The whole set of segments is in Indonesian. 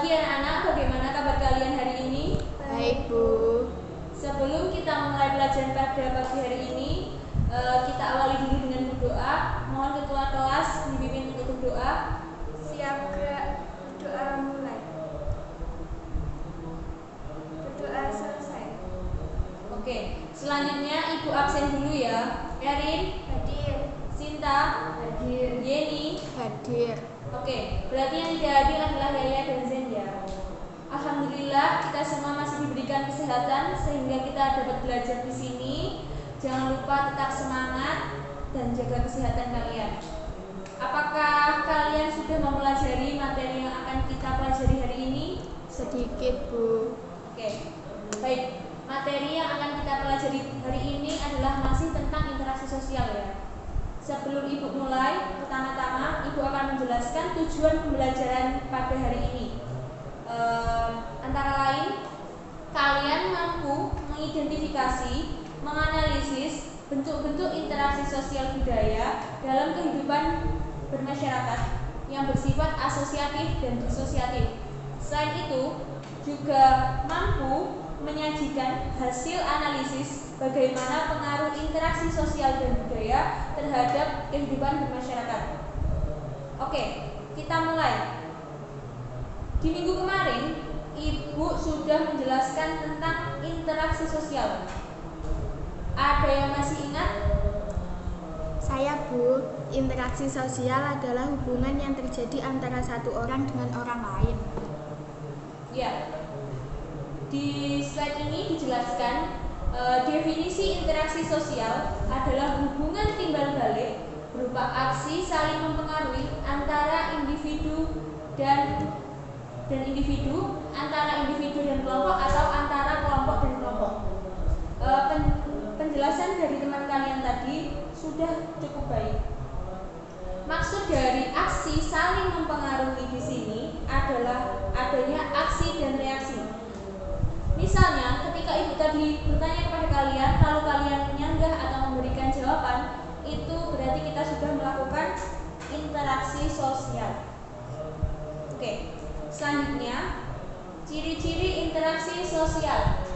pagi anak-anak, bagaimana kabar kalian hari ini? Baik, Bu. Sebelum kita mulai pelajaran pada pagi hari ini, kita awali dulu dengan berdoa. Mohon ketua kelas dipimpin untuk berdoa. Siap, gerak. Berdoa mulai. Berdoa selesai. Oke, selanjutnya Ibu absen dulu ya. Erin, Hadir. Sinta, Hadir. Yeni, Hadir. Oke, berarti yang tidak hadir adalah Yaya dan Zen ya. Alhamdulillah kita semua masih diberikan kesehatan sehingga kita dapat belajar di sini. Jangan lupa tetap semangat dan jaga kesehatan kalian. Apakah kalian sudah mempelajari materi yang akan kita pelajari hari ini? Sedikit, Bu. Oke, baik. Materi yang akan kita pelajari hari ini adalah masih tentang interaksi sosial ya. Sebelum Ibu mulai, pertama-tama Ibu akan menjelaskan tujuan pembelajaran pada hari ini. Antara lain, kalian mampu mengidentifikasi, menganalisis bentuk-bentuk interaksi sosial budaya dalam kehidupan bermasyarakat yang bersifat asosiatif dan disosiatif. Selain itu, juga mampu menyajikan hasil analisis bagaimana pengaruh interaksi sosial dan budaya terhadap kehidupan bermasyarakat. Oke, kita mulai. Di minggu kemarin, Ibu sudah menjelaskan tentang interaksi sosial. Ada yang masih ingat? Saya, Bu. Interaksi sosial adalah hubungan yang terjadi antara satu orang dengan orang lain. Ya. Di slide ini dijelaskan definisi interaksi sosial adalah hubungan timbal balik berupa aksi saling mempengaruhi antara individu dan individu, antara individu dan kelompok atau antara kelompok dan kelompok. Penjelasan dari teman kalian tadi sudah cukup baik. Maksud dari aksi saling mempengaruhi di sini adalah adanya aksi dan reaksi. Misalnya, ketika Ibu tadi bertanya kepada kalian, lalu kalian menyanggah atau memberikan jawaban, itu berarti kita sudah melakukan interaksi sosial. Oke, selanjutnya, ciri-ciri interaksi sosial.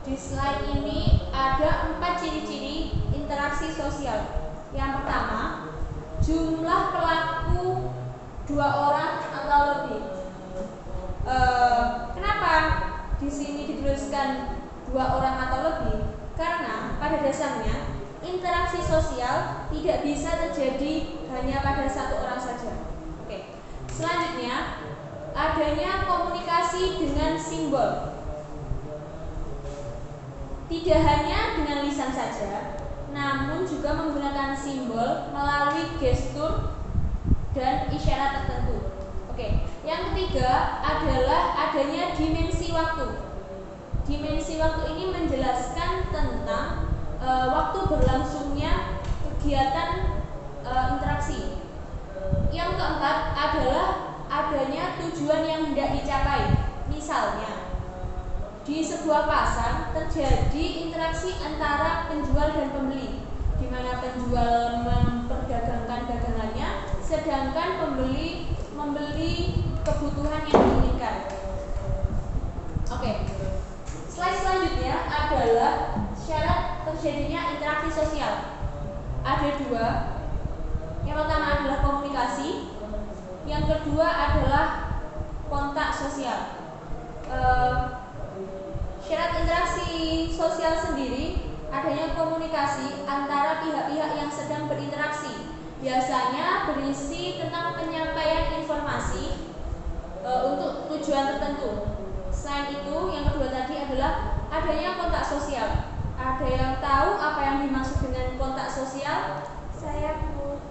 Di slide ini ada 4 ciri-ciri interaksi sosial. Yang pertama, jumlah pelaku 2 orang atau lebih. Kenapa di sini dituliskan 2 orang atau lebih? Karena pada dasarnya interaksi sosial tidak bisa terjadi hanya pada 1 orang saja. Oke. Selanjutnya, adanya komunikasi dengan simbol. Tidak hanya dengan lisan saja, namun juga menggunakan simbol melalui gestur dan isyarat tertentu. Oke, yang ketiga adalah adanya dimensi waktu. Dimensi waktu ini menjelaskan tentang waktu berlangsungnya kegiatan interaksi. Yang keempat adalah adanya tujuan yang hendak dicapai. Misalnya, di sebuah pasar terjadi interaksi antara penjual dan pembeli, di mana penjual memperdagangkan dagangannya, sedangkan pembeli membeli kebutuhan yang diinginkan. Oke. Slide selanjutnya adalah syarat terjadinya interaksi sosial. Ada 2. Yang pertama adalah komunikasi, yang kedua adalah kontak sosial. Syarat interaksi sosial sendiri adanya komunikasi antara pihak-pihak yang sedang berinteraksi. Biasanya berisi tentang penyampaian informasi untuk tujuan tertentu. Selain itu, yang kedua tadi adalah adanya kontak sosial. Ada yang tahu apa yang dimaksud dengan kontak sosial? Saya, Bu.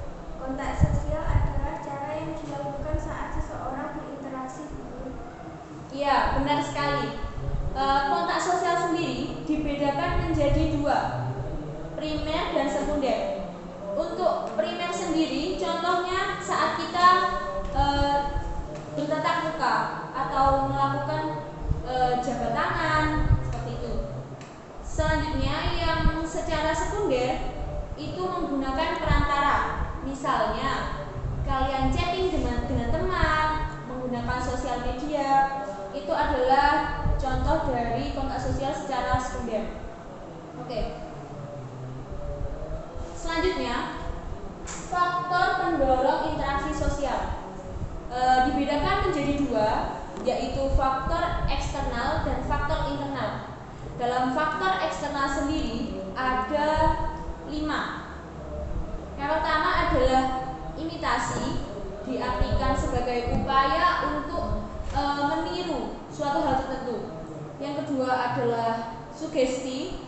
Kontak sosial adalah cara yang dilakukan saat seseorang berinteraksi, Bu. Iya, benar sekali. Kontak sosial sendiri dibedakan menjadi 2, primer dan sekunder. Untuk primer sendiri, contohnya saat kita bertatap muka atau melakukan jabat tangan seperti itu. Selanjutnya, yang secara sekunder itu menggunakan perantara. Misalnya, kalian chatting dengan teman menggunakan menggunakan sosial media. Itu adalah contoh dari kontak sosial secara sekunder. Oke. Selanjutnya, faktor pendorong interaksi sosial dibedakan menjadi dua, yaitu faktor eksternal dan faktor internal. Dalam faktor eksternal sendiri ada 5. Yang pertama adalah imitasi, diartikan sebagai upaya untuk meniru suatu hal tertentu. Yang kedua adalah sugesti,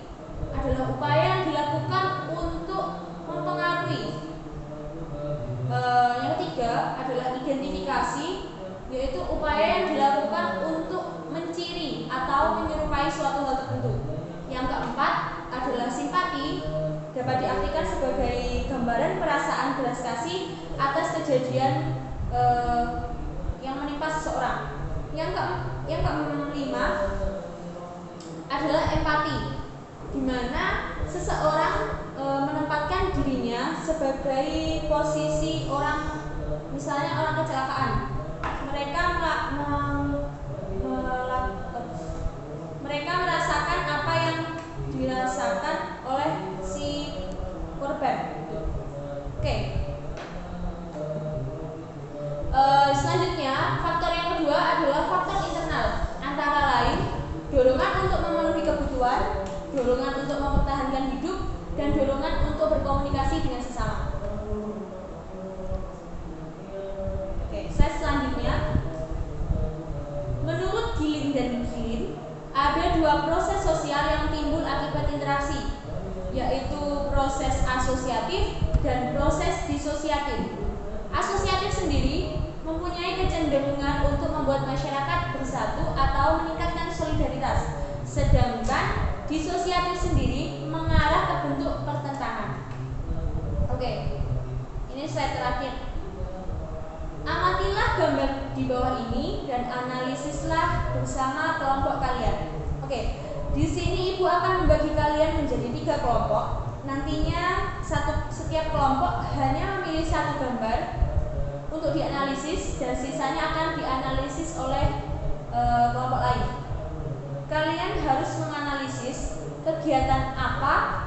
adalah upaya yang dilakukan untuk mempengaruhi. Yang ketiga adalah identifikasi, yaitu upaya yang dilakukan untuk menciri atau menyerupai suatu hal tertentu. Yang keempat adalah simpati, dapat diartikan sebagai gambaran perasaan belas kasih atas kejadian yang menimpa seseorang. Yang kelima adalah empati, di mana seseorang menempatkan dirinya sebagai posisi orang, misalnya orang kecelakaan. Mereka merasakan apa yang dirasakan oleh si korban. Oke. Selanjutnya, faktor yang kedua adalah faktor internal, antara lain dorongan untuk memenuhi kebutuhan, dorongan untuk mempertahankan hidup, dan dorongan untuk berkomunikasi dengan sesama. Oke, slide selanjutnya. Menurut Gilin dan Gilin, ada 2 proses sosial yang timbul akibat interaksi, yaitu proses asosiatif dan proses disosiatif. Asosiatif sendiri mempunyai kecenderungan untuk membuat masyarakat bersatu atau meningkatkan solidaritas, sedangkan disosiatif sendiri mengarah ke bentuk pertentangan. Oke, ini slide terakhir. Amatilah gambar di bawah ini dan analisislah bersama kelompok kalian. Oke, di sini ibu akan membagi kalian menjadi 3 kelompok. Nantinya setiap kelompok hanya memilih 1 gambar untuk dianalisis dan sisanya akan dianalisis oleh kelompok lain. Kalian harus menganalisis kegiatan apa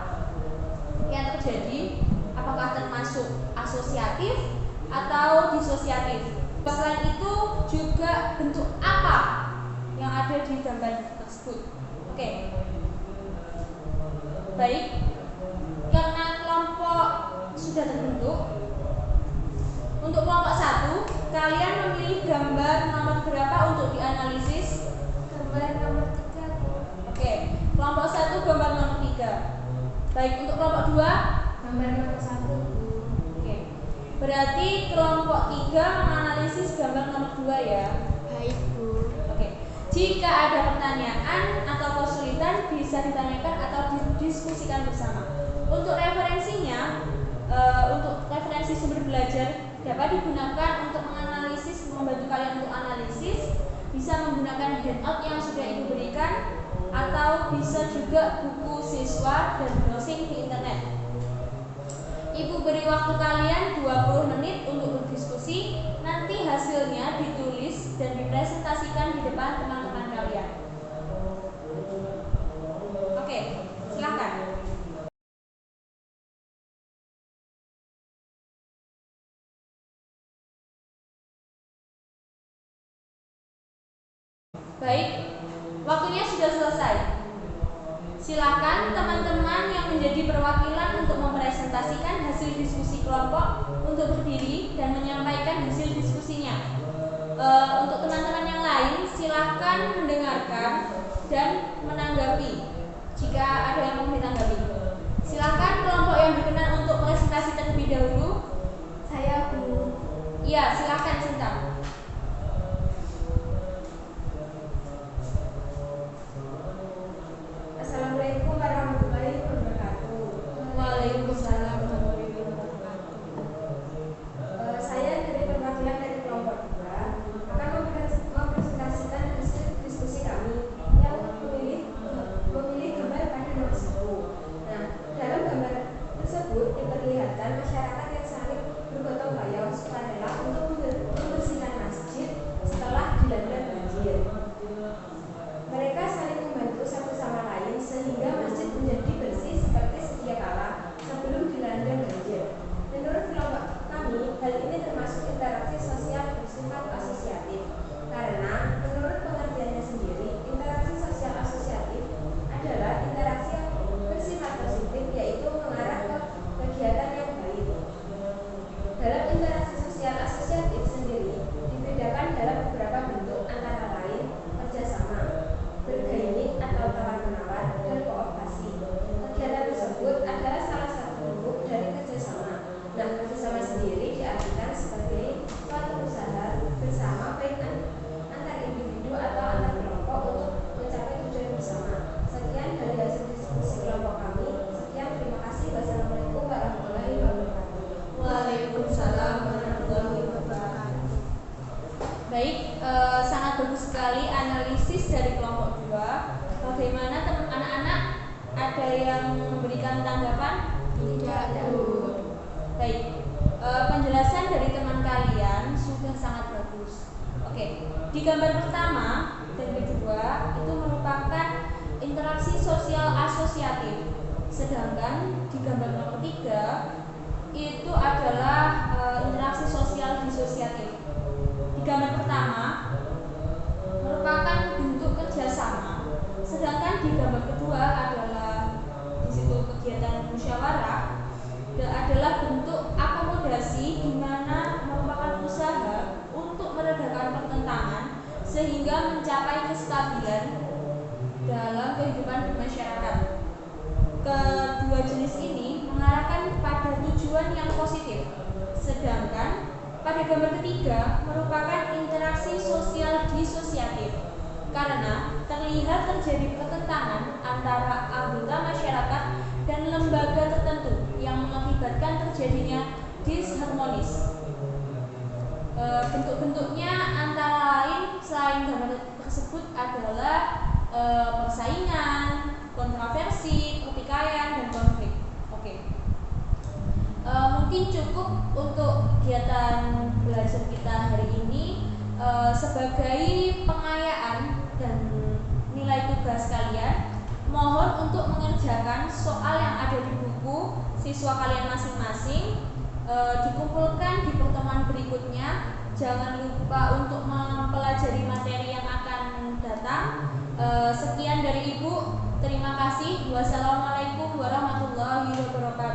yang terjadi, apakah termasuk asosiatif atau disosiatif. Selain itu juga bentuk apa yang ada di gambar tersebut. Oke. Baik, karena kelompok sudah terbentuk, untuk kelompok 1 kalian memilih gambar nomor berapa untuk dianalisis? Gambar nomor 3. Oke, kelompok 1 gambar nomor 3. Baik, untuk kelompok 2 Gambar nomor 1. Oke. Berarti kelompok 3 menganalisis gambar nomor 2 ya. Baik, Bu. Oke. Jika ada pertanyaan atau kesulitan bisa ditanyakan atau didiskusikan bersama. Untuk referensinya, untuk referensi sumber belajar dapat digunakan untuk menganalisis, membantu kalian untuk analisis, bisa menggunakan handout yang sudah ibu berikan, atau bisa juga buku siswa dan browsing di internet. Ibu beri waktu kalian 20 menit untuk berdiskusi, nanti hasilnya ditulis dan dipresentasikan di depan teman-teman kalian. Oke, silakan. Baik, waktunya sudah selesai. Silakan teman-teman yang menjadi perwakilan untuk mempresentasikan hasil diskusi kelompok untuk berdiri dan menyampaikan hasil diskusinya. Untuk teman-teman yang lain, silakan mendengarkan dan menanggapi jika ada yang mau ditanggapi. Silakan kelompok yang berkenan untuk presentasi terlebih dahulu. Saya Bu. Iya, silakan Sinta. Assalamualaikum warahmatullahi wabarakatuh. Waalaikumsalam. Saya dari perwakilan dari kelompok 2 akan mempresentasikan hasil diskusi kami yang memilih gambar pada nomor 1. Nah, dalam gambar tersebut diperlihatkan masyarakat yang saling bergotong royong sukarela untuk membersihkan masjid setelah tanggapan? Tidak, Bu. Baik, penjelasan dari teman kalian sudah sangat bagus. Oke, di gambar pertama dan kedua itu merupakan interaksi sosial asosiatif, sedangkan di gambar nomor 3 itu adalah interaksi sosial disosiatif. Di gambar pertama merupakan bentuk kerjasama, sedangkan di gambar kedua adalah di situ kegiatan musyawarah adalah bentuk akomodasi di mana merupakan usaha untuk meredakan pertentangan sehingga mencapai kestabilan dalam kehidupan masyarakat. Kedua jenis ini mengarahkan pada tujuan yang positif, sedangkan pada gambar ketiga merupakan interaksi sosial disosiatif karena terlihat terjadi pertentangan antara anggota masyarakat dan lembaga tertentu yang mengakibatkan terjadinya disharmonis. Bentuk-bentuknya antara lain selain gambar tersebut adalah persaingan, kontroversi, pertikaian, dan konflik. Oke. Mungkin cukup untuk kegiatan belajar kita hari ini sebagai pengayaan dan nilai tugas kalian. Mohon untuk mengerjakan soal yang ada di buku siswa kalian masing-masing, dikumpulkan di pertemuan berikutnya. Jangan lupa untuk mempelajari materi yang akan datang. Sekian dari Ibu. Terima kasih. Wassalamualaikum warahmatullahi wabarakatuh.